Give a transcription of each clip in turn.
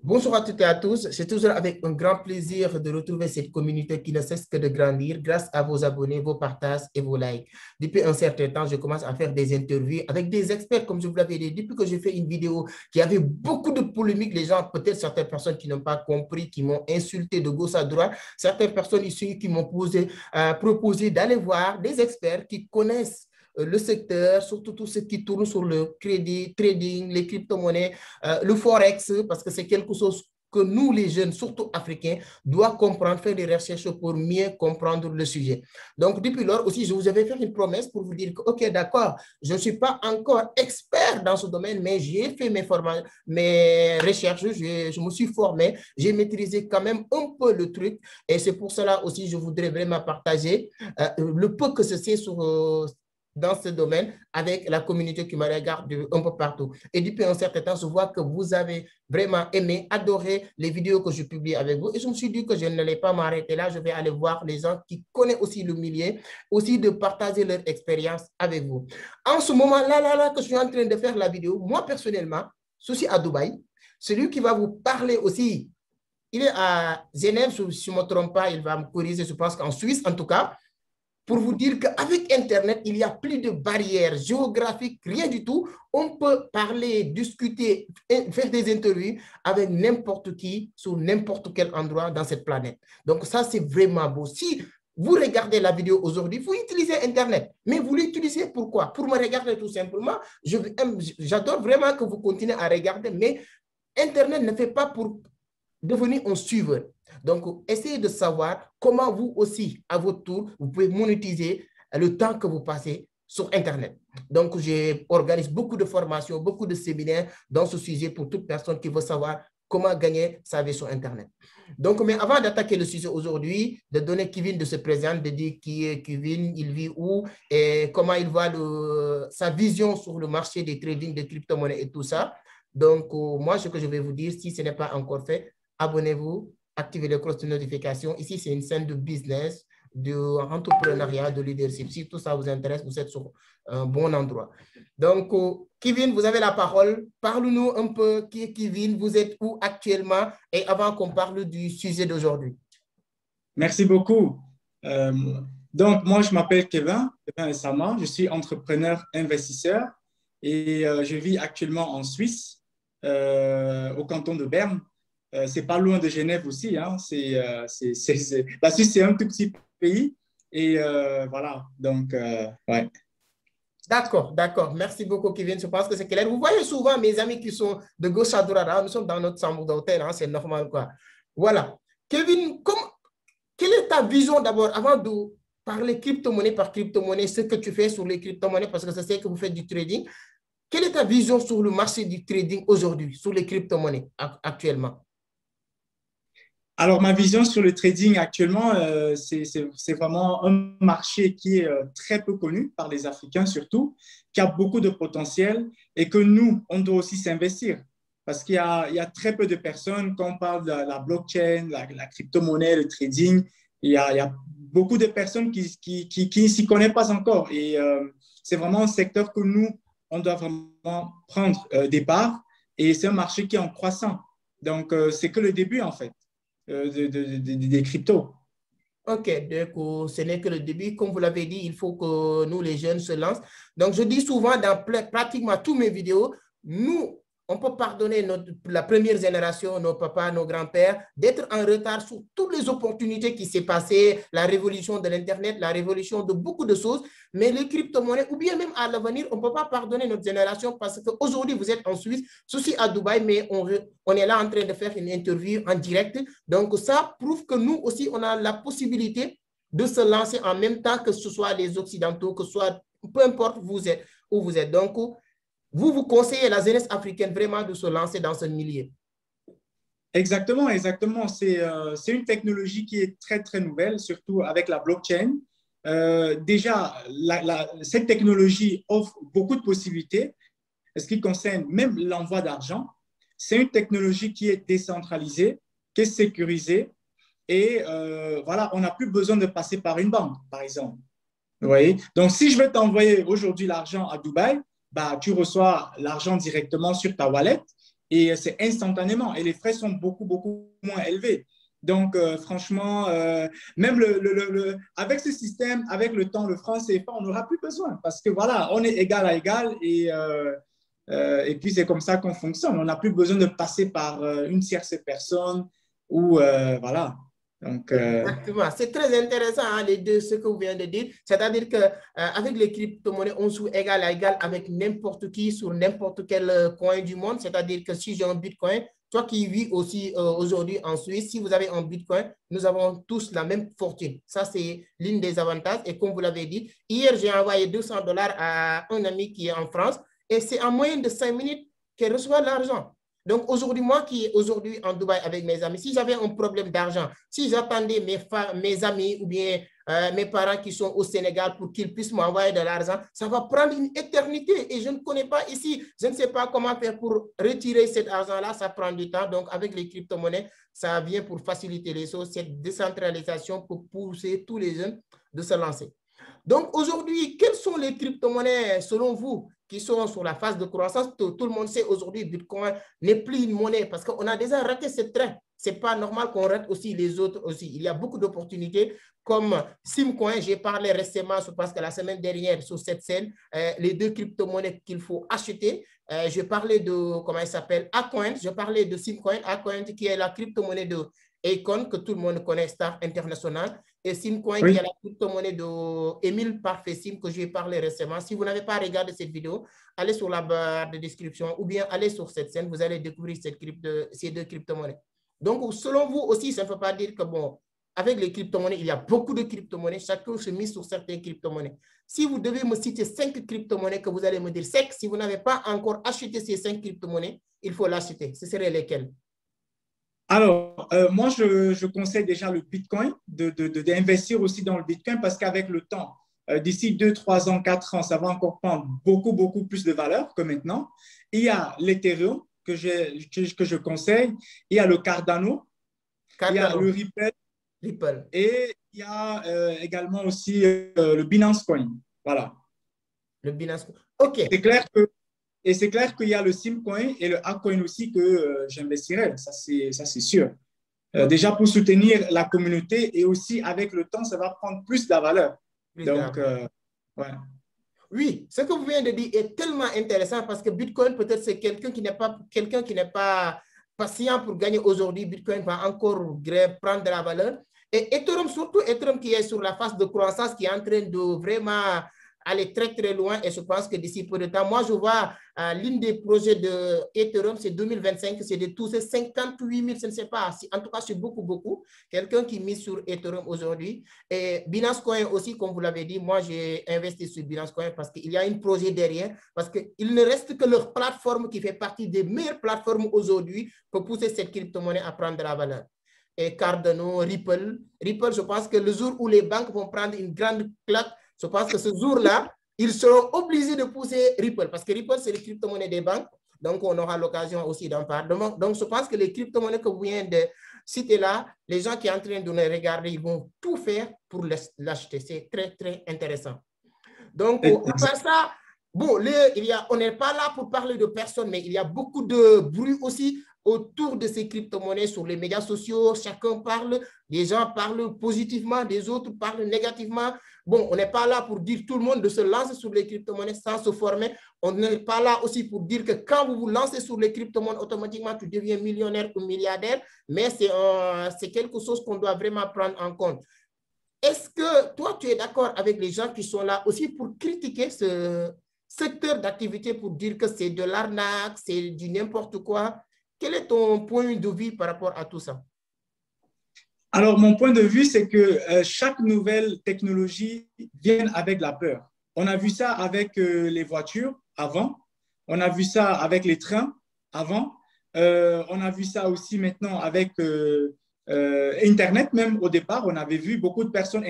Bonjour à toutes et à tous. C'est toujours avec un grand plaisir de retrouver cette communauté qui ne cesse que de grandir grâce à vos abonnés, vos partages et vos likes. Depuis un certain temps, je commence à faire des interviews avec des experts, comme je vous l'avais dit. Depuis que j'ai fait une vidéo qui avait beaucoup de polémiques, les gens, peut-être certaines personnes qui n'ont pas compris, qui m'ont insulté de gauche à droite, certaines personnes ici qui m'ont proposé d'aller voir des experts qui connaissent le secteur, surtout tout ce qui tourne sur le crédit, trading, les crypto-monnaies, le forex, parce que c'est quelque chose que nous, les jeunes, surtout africains, doivent comprendre, faire des recherches pour mieux comprendre le sujet. Donc, depuis lors aussi, je vous avais fait une promesse pour vous dire que, OK, d'accord, je ne suis pas encore expert dans ce domaine, mais j'ai fait mes recherches, je me suis formé, j'ai maîtrisé quand même un peu le truc. Et c'est pour cela aussi, je voudrais vraiment partager le peu que je sais dans ce domaine avec la communauté qui me regarde un peu partout. Et depuis un certain temps, je vois que vous avez vraiment aimé, adoré les vidéos que je publie avec vous. Et je me suis dit que je n'allais pas m'arrêter là. Je vais aller voir les gens qui connaissent aussi le milieu, aussi de partager leur expérience avec vous. En ce moment-là, que je suis en train de faire la vidéo, moi personnellement, je suis à Dubaï. Celui qui va vous parler aussi, il est à Genève, si je ne me trompe pas, il va me corriger, je pense qu'en Suisse en tout cas, pour vous dire qu'avec Internet, il n'y a plus de barrières géographiques, rien du tout. On peut parler, discuter, faire des interviews avec n'importe qui, sur n'importe quel endroit dans cette planète. Donc ça, c'est vraiment beau. Si vous regardez la vidéo aujourd'hui, vous utilisez Internet. Mais vous l'utilisez pourquoi? Pour me regarder tout simplement. J'adore vraiment que vous continuez à regarder, mais Internet ne fait pas pour devenir un suiveur. Donc, essayez de savoir comment vous aussi, à votre tour, vous pouvez monétiser le temps que vous passez sur Internet. Donc, j'organise beaucoup de formations, beaucoup de séminaires dans ce sujet pour toute personne qui veut savoir comment gagner sa vie sur Internet. Donc, mais avant d'attaquer le sujet aujourd'hui, de donner Kevin de se présenter, de dire qui est Kevin, il vit où et comment il voit sa vision sur le marché des trading, des crypto-monnaies et tout ça. Donc, moi, ce que je vais vous dire, si ce n'est pas encore fait, abonnez-vous, activez les cloches de notification. Ici, c'est une scène de business, d'entrepreneuriat, de leadership. Si tout ça vous intéresse, vous êtes sur un bon endroit. Donc, Kevin, vous avez la parole. Parle-nous un peu qui est Kevin, vous êtes où actuellement et avant qu'on parle du sujet d'aujourd'hui. Merci beaucoup. Donc, moi, je m'appelle Kevin Essama. Je suis entrepreneur investisseur et je vis actuellement en Suisse, au canton de Berne. C'est pas loin de Genève aussi. Hein. La Suisse, c'est un tout petit pays. Et voilà, donc, ouais. D'accord, d'accord. Merci beaucoup, Kevin. Je pense que c'est clair. Vous voyez souvent mes amis qui sont de gauche à droite. Hein, nous sommes dans notre chambre d'hôtel, hein, c'est normal, quoi. Voilà. Kevin, quelle est ta vision d'abord, avant de parler crypto-monnaie par crypto-monnaie, ce que tu fais sur les crypto-monnaies, parce que je sais que vous faites du trading. Quelle est ta vision sur le marché du trading aujourd'hui, sur les crypto-monnaies actuellement? Alors, ma vision sur le trading actuellement, c'est vraiment un marché qui est très peu connu par les Africains surtout, qui a beaucoup de potentiel et que nous, on doit aussi s'investir. Parce il y a très peu de personnes, quand on parle de la blockchain, la crypto-monnaie, le trading, il y a beaucoup de personnes qui ne s'y connaissent pas encore. Et c'est vraiment un secteur que nous, on doit vraiment prendre des parts. Et c'est un marché qui est en croissant. Donc, c'est que le début, en fait. Des cryptos. OK, donc ce n'est que le début. Comme vous l'avez dit, il faut que nous, les jeunes, se lancent. Donc, je dis souvent dans pratiquement toutes mes vidéos, nous, on peut pardonner la première génération, nos papas, nos grands-pères, d'être en retard sur toutes les opportunités qui s'est passées, la révolution de l'Internet, la révolution de beaucoup de choses, mais les crypto-monnaies, ou bien même à l'avenir, on ne peut pas pardonner notre génération parce qu'aujourd'hui, vous êtes en Suisse, ceci à Dubaï, mais on est là en train de faire une interview en direct. Donc, ça prouve que nous aussi, on a la possibilité de se lancer en même temps que ce soit les Occidentaux, que ce soit, peu importe où vous êtes. Donc, vous conseillez la jeunesse africaine vraiment de se lancer dans ce milieu. Exactement, exactement. C'est une technologie qui est très, très nouvelle, surtout avec la blockchain. Déjà, cette technologie offre beaucoup de possibilités, ce qui concerne même l'envoi d'argent. C'est une technologie qui est décentralisée, qui est sécurisée. Et voilà, on n'a plus besoin de passer par une banque, par exemple. Vous voyez? Donc, si je veux t'envoyer aujourd'hui l'argent à Dubaï, bah, tu reçois l'argent directement sur ta wallet et c'est instantanément et les frais sont beaucoup, beaucoup moins élevés. Donc, franchement, même avec ce système, avec le temps, le franc CFA, on n'aura plus besoin parce que voilà, on est égal à égal et puis c'est comme ça qu'on fonctionne. On n'a plus besoin de passer par une tierce personne ou voilà. Donc, Exactement. C'est très intéressant, hein, les deux, ce que vous venez de dire. C'est-à-dire qu'avec les crypto-monnaies, on joue égal à égal avec n'importe qui sur n'importe quel coin du monde. C'est-à-dire que si j'ai un Bitcoin, toi qui vis aussi aujourd'hui en Suisse, si vous avez un Bitcoin, nous avons tous la même fortune. Ça, c'est l'une des avantages. Et comme vous l'avez dit, hier, j'ai envoyé 200 $ à un ami qui est en France et c'est en moyenne de 5 minutes qu'elle reçoit l'argent. Donc aujourd'hui, moi qui est aujourd'hui en Dubaï avec mes amis, si j'avais un problème d'argent, si j'attendais mes amis ou bien mes parents qui sont au Sénégal pour qu'ils puissent m'envoyer de l'argent, ça va prendre une éternité et je ne connais pas ici. Je ne sais pas comment faire pour retirer cet argent-là, ça prend du temps. Donc avec les crypto-monnaies, ça vient pour faciliter les choses, cette décentralisation pour pousser tous les jeunes de se lancer. Donc aujourd'hui, quelles sont les crypto-monnaies selon vous qui sont sur la phase de croissance? Tout le monde sait aujourd'hui Bitcoin n'est plus une monnaie parce qu'on a déjà raté ce train. Ce n'est pas normal qu'on rate aussi les autres aussi. Il y a beaucoup d'opportunités comme Simcoin. J'ai parlé récemment, parce que la semaine dernière, sur cette scène, les deux crypto-monnaies qu'il faut acheter. Je parlais de, comment il s'appelle, Acoin. Je parlais de Simcoin, Acoin qui est la crypto-monnaie de Akon, que tout le monde connaît, Star International, et Simcoin, qui est oui. la crypto-monnaie de Émile Parfait Sim, que j'ai parlé récemment. Si vous n'avez pas regardé cette vidéo, allez sur la barre de description ou bien allez sur cette scène, vous allez découvrir ces deux crypto-monnaies. Donc, selon vous aussi, ça ne veut pas dire que, bon, avec les crypto-monnaies, il y a beaucoup de crypto-monnaies, chacun se mise sur certaines crypto-monnaies. Si vous devez me citer 5 crypto-monnaies que vous allez me dire, si vous n'avez pas encore acheté ces 5 crypto-monnaies, il faut l'acheter. Ce seraient lesquelles? Alors, moi, je conseille déjà le Bitcoin, d'investir aussi dans le Bitcoin parce qu'avec le temps, d'ici 2, 3 ans, 4 ans, ça va encore prendre beaucoup, beaucoup plus de valeur que maintenant. Il y a l'Ethereum que je conseille, il y a le Cardano, il y a Cardano, le Ripple Ripple. et il y a également aussi le Binance Coin. Voilà. Le Binance. OK. C'est clair que Et c'est clair qu'il y a le Simcoin et le Altcoin aussi que j'investirai, ça c'est sûr. Déjà pour soutenir la communauté et aussi avec le temps, ça va prendre plus de la valeur. Plus Donc, grave. ouais. Oui, ce que vous venez de dire est tellement intéressant parce que Bitcoin, peut-être, c'est quelqu'un qui n'est pas patient pour gagner aujourd'hui. Bitcoin va encore prendre de la valeur. Et Ethereum, surtout Ethereum qui est sur la phase de croissance, qui est en train de vraiment aller très, très loin. Et je pense que d'ici peu de temps, moi, je vois l'un des projets de Ethereum, c'est 2025, c'est de toucher 58 000, je ne sais pas. En tout cas, c'est beaucoup, beaucoup. Quelqu'un qui mise sur Ethereum aujourd'hui. Et Binance Coin aussi, comme vous l'avez dit, moi, j'ai investi sur Binance Coin parce qu'il y a un projet derrière, parce qu'il ne reste que leur plateforme qui fait partie des meilleures plateformes aujourd'hui pour pousser cette crypto-monnaie à prendre de la valeur. Et Cardano, Ripple. Ripple, je pense que le jour où les banques vont prendre une grande claque, je pense que ce jour-là, ils seront obligés de pousser Ripple parce que Ripple, c'est les crypto-monnaies des banques. Donc, on aura l'occasion aussi d'en parler. Donc, je pense que les crypto-monnaies que vous venez de citer là, les gens qui sont en train de nous regarder, ils vont tout faire pour l'acheter. C'est très, très intéressant. Donc, à part ça, bon, on n'est pas là pour parler de personnes, mais il y a beaucoup de bruit aussi autour de ces crypto-monnaies sur les médias sociaux. Chacun parle, des gens parlent positivement, des autres parlent négativement. Bon, on n'est pas là pour dire tout le monde de se lancer sur les crypto-monnaies sans se former. On n'est pas là aussi pour dire que quand vous vous lancez sur les crypto-monnaies, automatiquement, tu deviens millionnaire ou milliardaire, mais c'est quelque chose qu'on doit vraiment prendre en compte. Est-ce que toi, tu es d'accord avec les gens qui sont là aussi pour critiquer ce secteur d'activité, pour dire que c'est de l'arnaque, c'est du n'importe quoi? Quel est ton point de vue par rapport à tout ça? Alors, mon point de vue, c'est que chaque nouvelle technologie vient avec la peur. On a vu ça avec les voitures avant, on a vu ça avec les trains avant, on a vu ça aussi maintenant avec Internet, même au départ, on avait vu beaucoup de personnes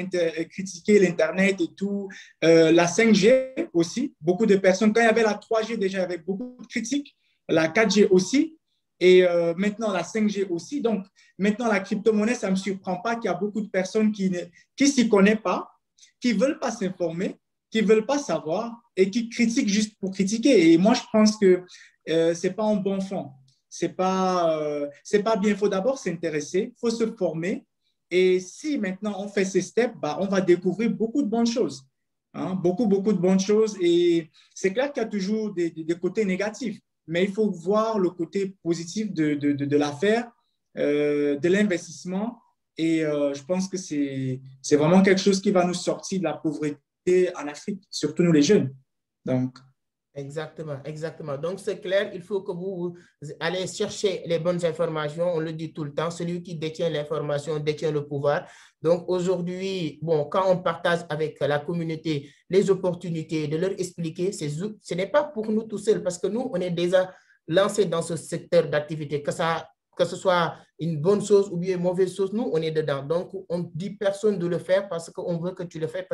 critiquer l'Internet et tout, la 5G aussi, beaucoup de personnes, quand il y avait la 3G déjà, il y avait beaucoup de critiques, la 4G aussi, et maintenant la 5G aussi. Donc, maintenant, la crypto-monnaie, ça ne me surprend pas qu'il y a beaucoup de personnes qui ne s'y connaissent pas, qui ne veulent pas s'informer, qui ne veulent pas savoir et qui critiquent juste pour critiquer. Et moi, je pense que ce n'est pas un bon fond. c'est pas bien. Il faut d'abord s'intéresser, il faut se former. Et si maintenant on fait ces steps, bah, on va découvrir beaucoup de bonnes choses. Hein, beaucoup, beaucoup de bonnes choses. Et c'est clair qu'il y a toujours des côtés négatifs, mais il faut voir le côté positif de l'affaire, de l'investissement. Et je pense que c'est vraiment quelque chose qui va nous sortir de la pauvreté en Afrique, surtout nous les jeunes. Donc, exactement, exactement. Donc, c'est clair, il faut que vous allez chercher les bonnes informations. On le dit tout le temps, celui qui détient l'information détient le pouvoir. Donc, aujourd'hui, bon, quand on partage avec la communauté les opportunités, de leur expliquer, ce n'est pas pour nous tout seuls, parce que nous, on est déjà lancés dans ce secteur d'activité, que ce soit une bonne chose ou bien une mauvaise chose, nous, on est dedans. Donc, on ne dit personne de le faire parce qu'on veut que tu le fasses.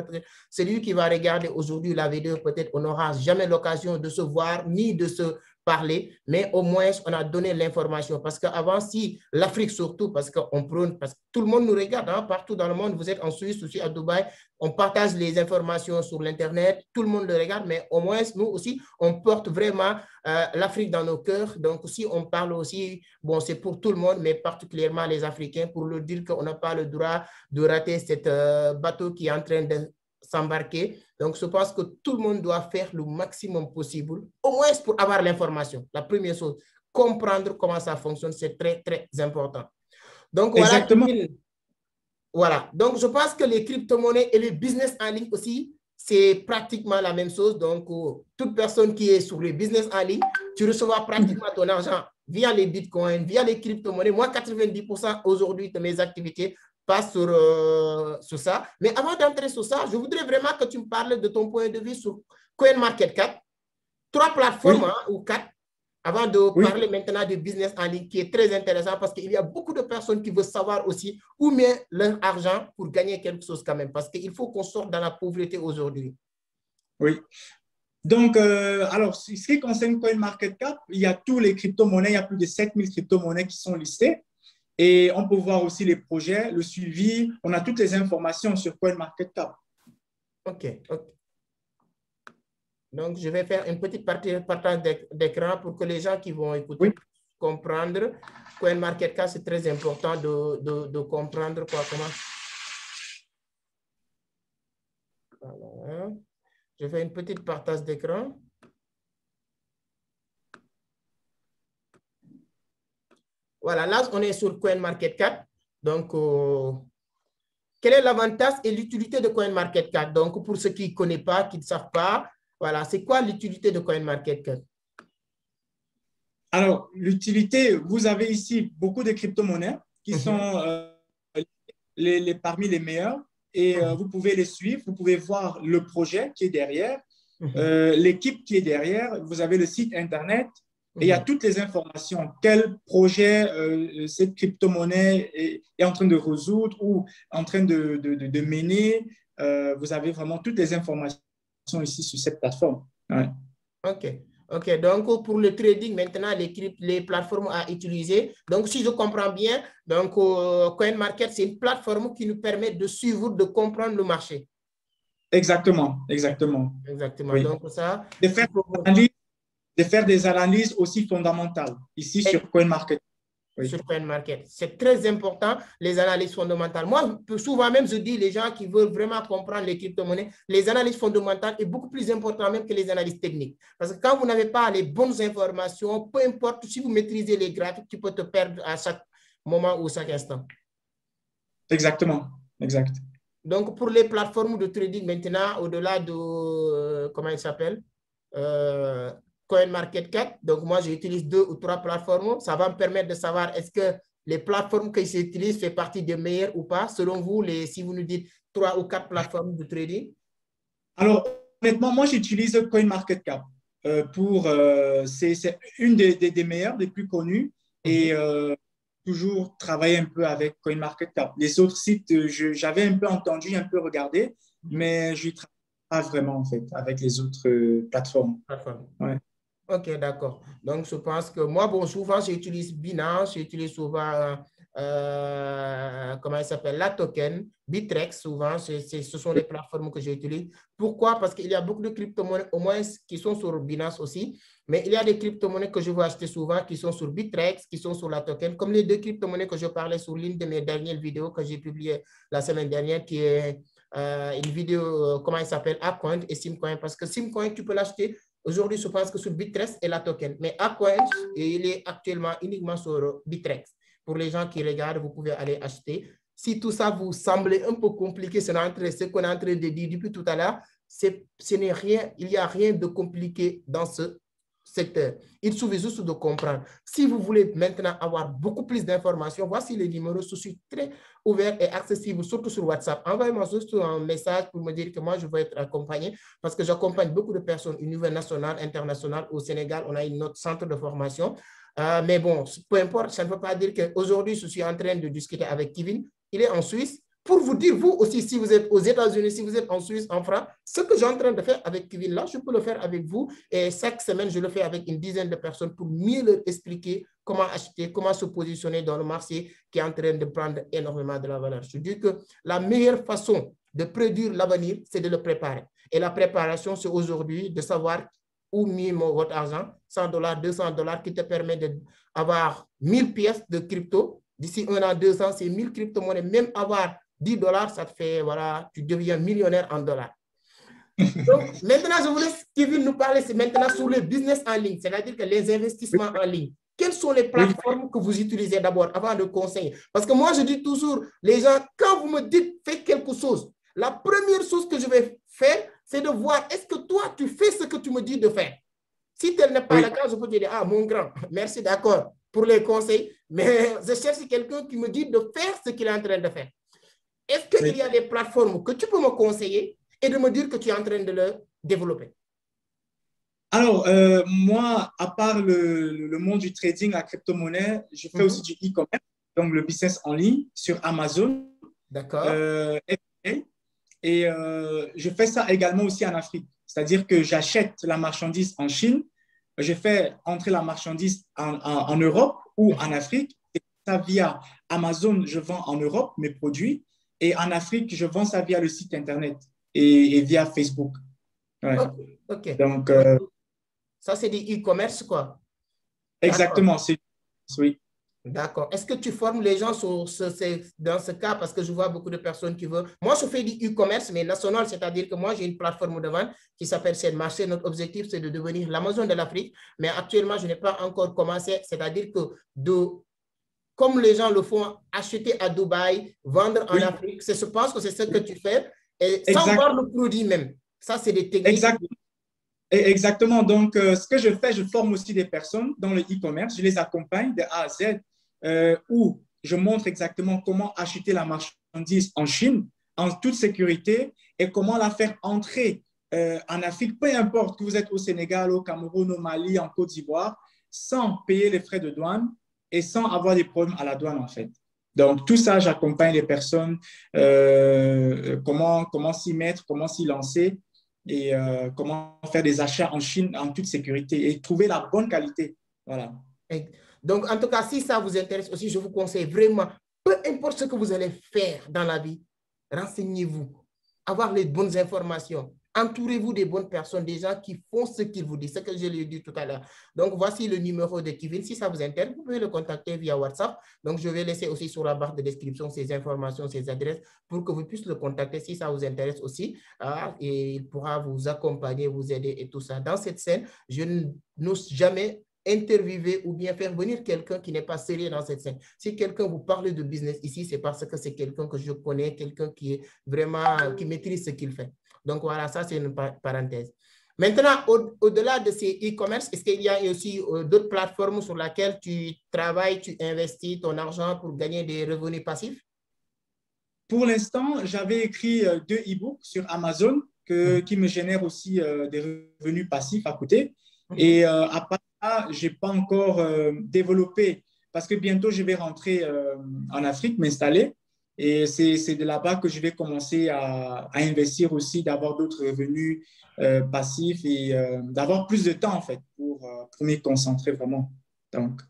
Celui qui va regarder aujourd'hui la vidéo, peut-être on n'aura jamais l'occasion de se voir ni de se parler, mais au moins, on a donné l'information. Parce qu'avant, si l'Afrique surtout, parce qu'on prône, parce que tout le monde nous regarde, hein, partout dans le monde, vous êtes en Suisse, aussi à Dubaï, on partage les informations sur l'Internet, tout le monde le regarde, mais au moins, nous aussi, on porte vraiment l'Afrique dans nos cœurs. Donc, si on parle aussi, bon, c'est pour tout le monde, mais particulièrement les Africains, pour leur dire qu'on n'a pas le droit de rater cet bateau qui est en train de s'embarquer. Donc, je pense que tout le monde doit faire le maximum possible, au moins pour avoir l'information. La première chose, comprendre comment ça fonctionne, c'est très, très important. Donc, voilà. exactement. Voilà. Donc, je pense que les crypto-monnaies et les business en ligne aussi, c'est pratiquement la même chose. Donc, toute personne qui est sur les business en ligne, tu recevras pratiquement ton argent via les bitcoins, via les crypto-monnaies. Moi, 90% aujourd'hui de mes activités passent sur ça. Mais avant d'entrer sur ça, je voudrais vraiment que tu me parles de ton point de vue sur CoinMarketCap. 3 plateformes, Oui, hein, ou 4, avant de oui. parler maintenant de business en ligne, qui est très intéressant parce qu'il y a beaucoup de personnes qui veulent savoir aussi où mettre leur argent pour gagner quelque chose quand même, parce qu'il faut qu'on sorte dans la pauvreté aujourd'hui. Oui. Donc, alors, ce qui concerne CoinMarketCap, il y a tous les crypto-monnaies, il y a plus de 7000 crypto-monnaies qui sont listées. Et on peut voir aussi les projets, le suivi. On a toutes les informations sur CoinMarketCap. OK. Donc, je vais faire une petite partage d'écran pour que les gens qui vont écouter Oui. puissent comprendre. CoinMarketCap, c'est très important de comprendre comment. Voilà. Je fais une petite partage d'écran. Voilà, là, on est sur CoinMarketCap. Donc, quel est l'avantage et l'utilité de CoinMarketCap? Donc, pour ceux qui ne connaissent pas, qui ne savent pas, voilà, c'est quoi l'utilité de CoinMarketCap? Alors, l'utilité, vous avez ici beaucoup de crypto-monnaies qui sont parmi les meilleures et vous pouvez les suivre, vous pouvez voir le projet qui est derrière, l'équipe qui est derrière, vous avez le site Internet et il y a toutes les informations. Quel projet cette crypto-monnaie est en train de résoudre ou en train de mener. Vous avez vraiment toutes les informations ici sur cette plateforme. Ouais. OK. OK. Donc, pour le trading, maintenant, les plateformes à utiliser. Donc, si je comprends bien, donc, CoinMarket, c'est une plateforme qui nous permet de suivre, de comprendre le marché. Exactement, exactement. Exactement. Oui. Donc, ça, De faire des analyses aussi fondamentales ici sur CoinMarket. Oui. Sur CoinMarket. C'est très important, les analyses fondamentales. Moi, souvent même, je dis les gens qui veulent vraiment comprendre les crypto-monnaies, les analyses fondamentales est beaucoup plus important même que les analyses techniques. Parce que quand vous n'avez pas les bonnes informations, peu importe si vous maîtrisez les graphiques, tu peux te perdre à chaque moment ou chaque instant. Exactement, exact. Donc, pour les plateformes de trading maintenant, au-delà de, comment il s'appelle, CoinMarketCap. Donc, moi, j'utilise 2 ou 3 plateformes. Ça va me permettre de savoir est-ce que les plateformes que j'utilise font partie des meilleures ou pas. Selon vous, si vous nous dites 3 ou 4 plateformes de trading. Alors, honnêtement, moi, j'utilise CoinMarketCap. C'est une des meilleures, des plus connues. Et toujours travailler un peu avec CoinMarketCap. Les autres sites, j'avais un peu entendu, un peu regardé, mais je ne travaille pas vraiment, en fait, avec les autres plateformes. Ouais. OK, d'accord. Donc, je pense que moi, bon, souvent, j'utilise Binance, j'utilise souvent comment il s'appelle, la token, Bittrex, souvent, ce sont les plateformes que j'utilise. Pourquoi? Parce qu'il y a beaucoup de crypto-monnaies, au moins, qui sont sur Binance aussi, mais il y a des crypto-monnaies que je veux acheter souvent qui sont sur Bittrex, qui sont sur la token, comme les deux crypto-monnaies que je parlais sur l'une de mes dernières vidéos que j'ai publiées la semaine dernière, qui est une vidéo, comment il s'appelle, Acoin et Simcoin, parce que Simcoin, tu peux l'acheter. Aujourd'hui, je pense que sur Bittrex et la token, mais Acoin, il est actuellement uniquement sur Bittrex. Pour les gens qui regardent, vous pouvez aller acheter. Si tout ça vous semble un peu compliqué, ce qu'on est en train de dire depuis tout à l'heure, ce n'est rien, il n'y a rien de compliqué dans ce secteur. Il suffit juste de comprendre. Si vous voulez maintenant avoir beaucoup plus d'informations, voici les numéros. Je suis très ouvert et accessible, surtout sur WhatsApp. Envoyez-moi juste un message pour me dire que moi, je veux être accompagné parce que j'accompagne beaucoup de personnes au niveau national, international. Au Sénégal, on a notre centre de formation. Mais bon, peu importe, ça ne veut pas dire qu'aujourd'hui, je suis en train de discuter avec Kevin. Il est en Suisse. Pour vous dire, vous aussi, si vous êtes aux États-Unis, si vous êtes en Suisse, en France, ce que j'ai en train de faire avec Kevin là, je peux le faire avec vous. Et chaque semaine, je le fais avec une dizaine de personnes pour mieux leur expliquer comment acheter, comment se positionner dans le marché qui est en train de prendre énormément de la valeur. Je dis que la meilleure façon de prédire l'avenir, c'est de le préparer. Et la préparation, c'est aujourd'hui de savoir où mettre votre argent, $100, $200, qui te permet d'avoir 1000 pièces de crypto. D'ici 1 an, 2 ans, c'est 1000 crypto-monnaies. Même avoir $10, ça te fait, voilà, tu deviens millionnaire en dollars. Donc, maintenant, je voulais Kevin nous parler, c'est maintenant sur le business en ligne, c'est-à-dire que les investissements en ligne. Quelles sont les plateformes que vous utilisez d'abord avant de conseiller? Parce que moi, je dis toujours, les gens, quand vous me dites faites quelque chose, la première chose que je vais faire, c'est de voir est-ce que toi, tu fais ce que tu me dis de faire. Si tel n'est pas le cas, je peux te dire, ah, mon grand, merci, d'accord, pour les conseils, mais je cherche quelqu'un qui me dit de faire ce qu'il est en train de faire. Est-ce qu'il y a des plateformes que tu peux me conseiller et de me dire que tu es en train de le développer? Alors, moi, à part le monde du trading, la crypto-monnaie, je fais aussi du e-commerce, donc le business en ligne sur Amazon. D'accord. Et je fais ça également aussi en Afrique. C'est-à-dire que j'achète la marchandise en Chine, je fais entrer la marchandise en Europe ou en Afrique. Et ça via Amazon, je vends en Europe mes produits. Et en Afrique, je vends ça via le site Internet et via Facebook. Ouais. OK. Donc, ça, c'est du e-commerce, quoi. Exactement. Oui. D'accord. Est-ce que tu formes les gens dans ce cas? Parce que je vois beaucoup de personnes qui veulent. Moi, je fais du e-commerce, mais national, c'est-à-dire que moi, j'ai une plateforme de vente qui s'appelle Marché. Notre objectif, c'est de devenir l'Amazon de l'Afrique. Mais actuellement, je n'ai pas encore commencé. C'est-à-dire que comme les gens le font, acheter à Dubaï, vendre en Afrique, je pense que c'est ce que tu fais, et sans voir le produit même. Ça, c'est des techniques. Exactement. Donc, ce que je fais, je forme aussi des personnes dans le e-commerce. Je les accompagne de A à Z, où je montre exactement comment acheter la marchandise en Chine en toute sécurité et comment la faire entrer en Afrique, peu importe que vous êtes au Sénégal, au Cameroun, au Mali, en Côte d'Ivoire, sans payer les frais de douane et sans avoir des problèmes à la douane, en fait. Donc, tout ça, j'accompagne les personnes, comment s'y mettre, comment s'y lancer et comment faire des achats en Chine en toute sécurité et trouver la bonne qualité. Voilà. Donc, en tout cas, si ça vous intéresse aussi, je vous conseille vraiment, peu importe ce que vous allez faire dans la vie, renseignez-vous, avoir les bonnes informations. Entourez-vous des bonnes personnes, des gens qui font ce qu'ils vous disent, ce que je l'ai dit tout à l'heure. Donc, voici le numéro de Kevin. Si ça vous intéresse, vous pouvez le contacter via WhatsApp. Donc, je vais laisser aussi sur la barre de description ces informations, ces adresses pour que vous puissiez le contacter si ça vous intéresse aussi. Et il pourra vous accompagner, vous aider et tout ça. Dans cette scène, je n'ose jamais interviewer ou bien faire venir quelqu'un qui n'est pas sérieux dans cette scène. Si quelqu'un vous parle de business ici, c'est parce que c'est quelqu'un que je connais, quelqu'un qui est vraiment, qui maîtrise ce qu'il fait. Donc voilà, ça c'est une parenthèse. Maintenant, au-delà de ces e-commerce, est-ce qu'il y a aussi d'autres plateformes sur lesquelles tu travailles, tu investis ton argent pour gagner des revenus passifs? Pour l'instant, j'avais écrit 2 e-books sur Amazon qui me génèrent aussi des revenus passifs à côté. Et à part ça, je n'ai pas encore développé parce que bientôt, je vais rentrer en Afrique, m'installer. Et c'est de là-bas que je vais commencer à investir aussi, d'avoir d'autres revenus passifs et d'avoir plus de temps, en fait, pour m'y concentrer vraiment. Donc,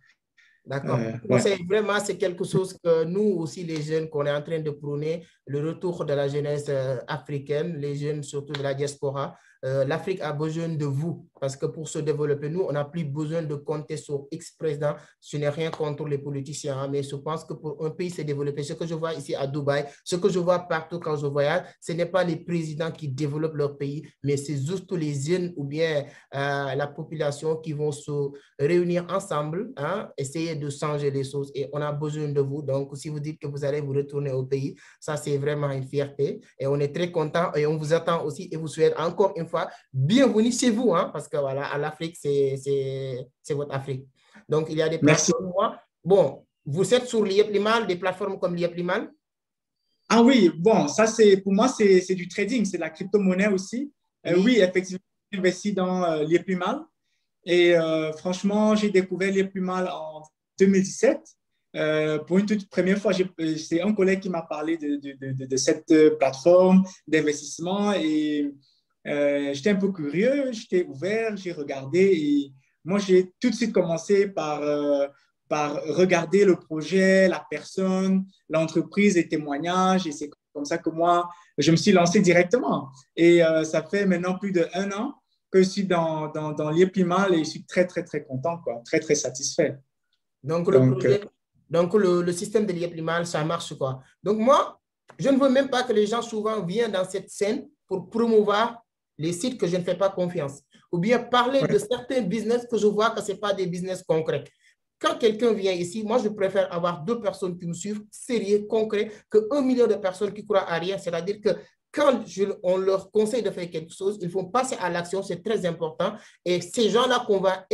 D'accord. Donc, Ouais. c'est vraiment, c'est quelque chose que nous aussi, les jeunes, qu'on est en train de prôner, le retour de la jeunesse africaine, les jeunes surtout de la diaspora. L'Afrique a besoin de vous parce que pour se développer, nous, on n'a plus besoin de compter sur X président. Ce n'est rien contre les politiciens, hein, mais je pense que pour un pays se développer, ce que je vois ici à Dubaï, ce que je vois partout quand je voyage, ce n'est pas les présidents qui développent leur pays, mais c'est juste les jeunes ou bien la population qui vont se réunir ensemble, hein, essayer de changer les choses et on a besoin de vous. Donc, si vous dites que vous allez vous retourner au pays, ça, c'est vraiment une fierté et on est très content et on vous attend aussi et vous souhaite encore une fois bienvenue chez vous, hein, parce que voilà, à l'Afrique, c'est votre Afrique. Donc, il y a des Merci. plateformes. Bon, vous êtes sur l'IEP-Limal, des plateformes comme l'IEP-Limal? Ah oui, bon, ça, c'est pour moi, c'est du trading, c'est de la crypto-monnaie aussi. Oui. Oui, effectivement, j'ai investi dans l'IEP-Limal. Et franchement, j'ai découvert les plus mal en 2017. Pour une toute première fois, c'est un collègue qui m'a parlé de cette plateforme d'investissement et j'étais un peu curieux, j'étais ouvert, j'ai regardé et moi, j'ai tout de suite commencé par regarder le projet, la personne, l'entreprise, les témoignages et c'est comme ça que moi, je me suis lancé directement. Et ça fait maintenant plus d'1 an que je suis dans l'IEP-Limal et je suis très, très, très content, quoi. Très, très satisfait. Donc, le Donc, projet, donc le système de l'IEP-Limal, ça marche quoi? Donc, moi, je ne veux même pas que les gens souvent viennent dans cette scène pour promouvoir les sites que je ne fais pas confiance ou bien parler de ouais, certains business que je vois que ce n'est pas des business concrets. Quand quelqu'un vient ici, moi, je préfère avoir 2 personnes qui me suivent, sérieux, concret, que 1 million de personnes qui croient à rien. C'est-à-dire que quand on leur conseille de faire quelque chose, il faut passer à l'action, c'est très important. Et ces gens-là qu'on va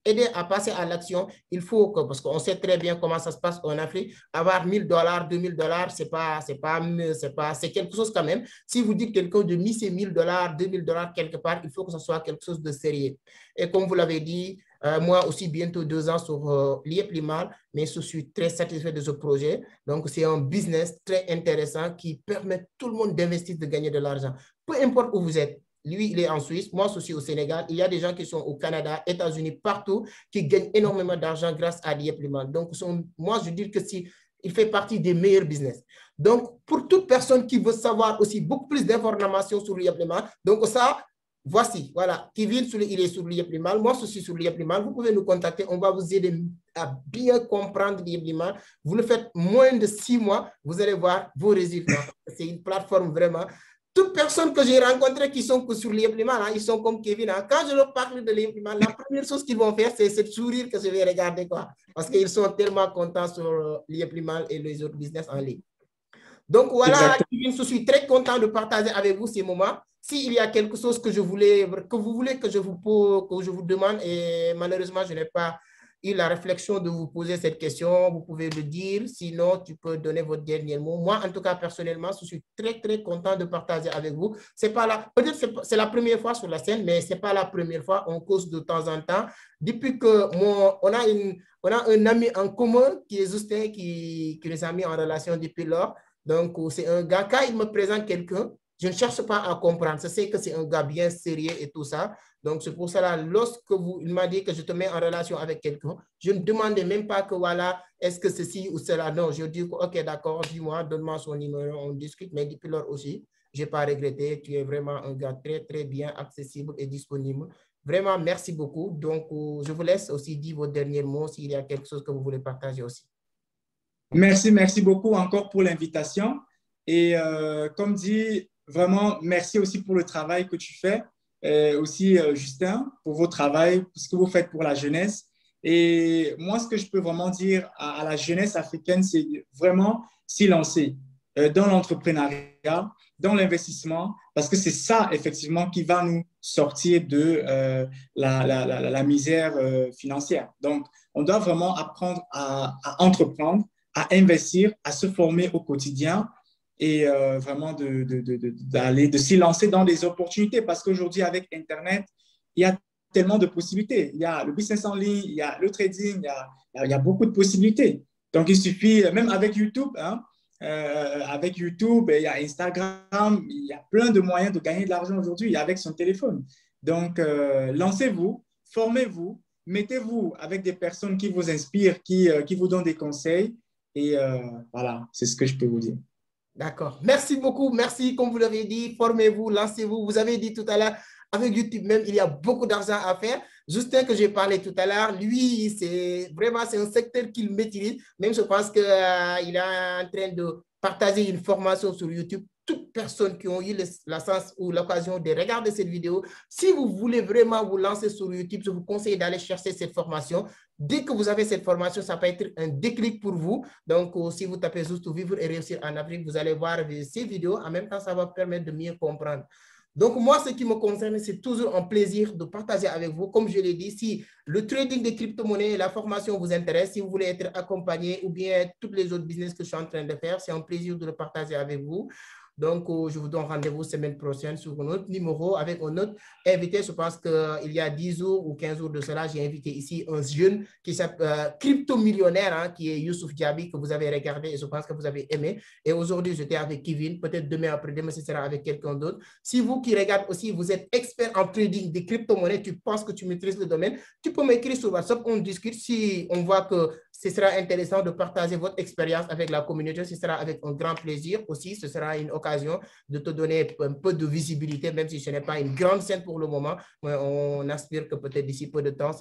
aider à passer à l'action, il faut que, parce qu'on sait très bien comment ça se passe en Afrique, avoir 1000 $, 2000 $, c'est quelque chose quand même. Si vous dites quelqu'un de miser 1000 $, 2000 $ quelque part, il faut que ce soit quelque chose de sérieux. Et comme vous l'avez dit, moi aussi, bientôt 2 ans sur l'IEP-Limal, mais je suis très satisfait de ce projet. Donc, c'est un business très intéressant qui permet tout le monde d'investir, de gagner de l'argent. Peu importe où vous êtes. Lui, il est en Suisse, moi, je suis au Sénégal. Il y a des gens qui sont au Canada, États-Unis, partout, qui gagnent énormément d'argent grâce à l'IEP-Limal. Donc, moi, je dis que si il fait partie des meilleurs business. Donc, pour toute personne qui veut savoir aussi beaucoup plus d'informations sur l'IEP-Limal, donc ça, voici, voilà, Kevin, il est sur l'IEP-Limal, moi, je suis sur l'IEP-Limal. Vous pouvez nous contacter, on va vous aider à bien comprendre l'IEP-Limal. Vous le faites moins de 6 mois, vous allez voir vos résultats. C'est une plateforme vraiment. Toutes personnes que j'ai rencontrées qui sont sur l'IEP-Limal, hein, ils sont comme Kevin. Hein. Quand je leur parle de l'IEP-Limal, la première chose qu'ils vont faire, c'est ce sourire que je vais regarder, quoi. Parce qu'ils sont tellement contents sur l'IEP-Limal et les autres business en ligne. Donc voilà, exactement. Kevin, je suis très content de partager avec vous ces moments. S'il y a quelque chose que vous voulez que je vous demande, et malheureusement, je n'ai pas eu la réflexion de vous poser cette question, vous pouvez le dire. Sinon, tu peux donner votre dernier mot. Moi, en tout cas, personnellement, je suis très, très content de partager avec vous. C'est pas la, peut-être c'est la première fois sur la scène, mais c'est pas la première fois. On cause de temps en temps. Depuis que on a un ami en commun qui est Justin, qui nous a mis en relation depuis lors. Donc, c'est un gars, quand il me présente quelqu'un, je ne cherche pas à comprendre. Je sais que c'est un gars bien sérieux et tout ça. Donc, c'est pour cela, il m'a dit que je te mets en relation avec quelqu'un, je ne demandais même pas que voilà, est-ce que ceci ou cela. Non, je dis, OK, d'accord, dis-moi, donne-moi son numéro, on discute. Mais depuis lors aussi, je n'ai pas regretté. Tu es vraiment un gars très, très bien accessible et disponible. Vraiment, merci beaucoup. Donc, je vous laisse aussi dire vos derniers mots s'il y a quelque chose que vous voulez partager aussi. Merci, merci beaucoup encore pour l'invitation. Et comme dit, vraiment, merci aussi pour le travail que tu fais. Aussi, Justin, pour votre travail, pour ce que vous faites pour la jeunesse. Et moi, ce que je peux vraiment dire à la jeunesse africaine, c'est vraiment s'y lancer dans l'entrepreneuriat, dans l'investissement, parce que c'est ça, effectivement, qui va nous sortir de la misère financière. Donc, on doit vraiment apprendre à entreprendre, à investir, à se former au quotidien et vraiment de s'y lancer dans des opportunités parce qu'aujourd'hui, avec Internet, il y a tellement de possibilités. Il y a le business en ligne, il y a le trading, il y a beaucoup de possibilités. Donc, il suffit, même avec YouTube, hein, avec YouTube, il y a Instagram, il y a plein de moyens de gagner de l'argent aujourd'hui avec son téléphone. Donc, lancez-vous, formez-vous mettez-vous avec des personnes qui vous inspirent, qui vous donnent des conseils. Et voilà, c'est ce que je peux vous dire. D'accord. Merci beaucoup. Merci. Comme vous l'avez dit, formez-vous, lancez-vous. Vous avez dit tout à l'heure, avec YouTube même, il y a beaucoup d'argent à faire. Justin, que j'ai parlé tout à l'heure, lui, c'est un secteur qu'il maîtrise. Même je pense qu'il est en train de partager une formation sur YouTube. Toute personne qui a eu la chance ou l'occasion de regarder cette vidéo, si vous voulez vraiment vous lancer sur YouTube, je vous conseille d'aller chercher cette formation. Dès que vous avez cette formation, ça peut être un déclic pour vous. Donc, si vous tapez juste vivre et réussir en Afrique, vous allez voir ces vidéos. En même temps, ça va vous permettre de mieux comprendre. Donc, moi, ce qui me concerne, c'est toujours un plaisir de partager avec vous. Comme je l'ai dit, si le trading des crypto-monnaies et la formation vous intéresse, si vous voulez être accompagné ou bien tous les autres business que je suis en train de faire, c'est un plaisir de le partager avec vous. Donc, je vous donne rendez-vous semaine prochaine sur un autre numéro avec un autre invité. Je pense qu'il y a 10 jours ou 15 jours de cela, j'ai invité ici un jeune qui s'appelle crypto-millionnaire, hein, qui est Youssouf Diaby, que vous avez regardé et je pense que vous avez aimé. Et aujourd'hui, j'étais avec Kevin. Peut-être demain, après-demain, ce sera avec quelqu'un d'autre. Si vous qui regardez aussi, vous êtes expert en trading des crypto-monnaies, tu penses que tu maîtrises le domaine, tu peux m'écrire sur WhatsApp, on discute. Si on voit que ce sera intéressant de partager votre expérience avec la communauté, ce sera avec un grand plaisir aussi. Ce sera une occasion de te donner un peu de visibilité, même si ce n'est pas une grande scène pour le moment, mais on aspire que peut-être d'ici peu de temps,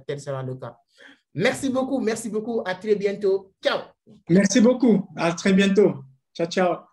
tel sera le cas. Merci beaucoup, à très bientôt. Ciao. Merci beaucoup, à très bientôt. Ciao, ciao.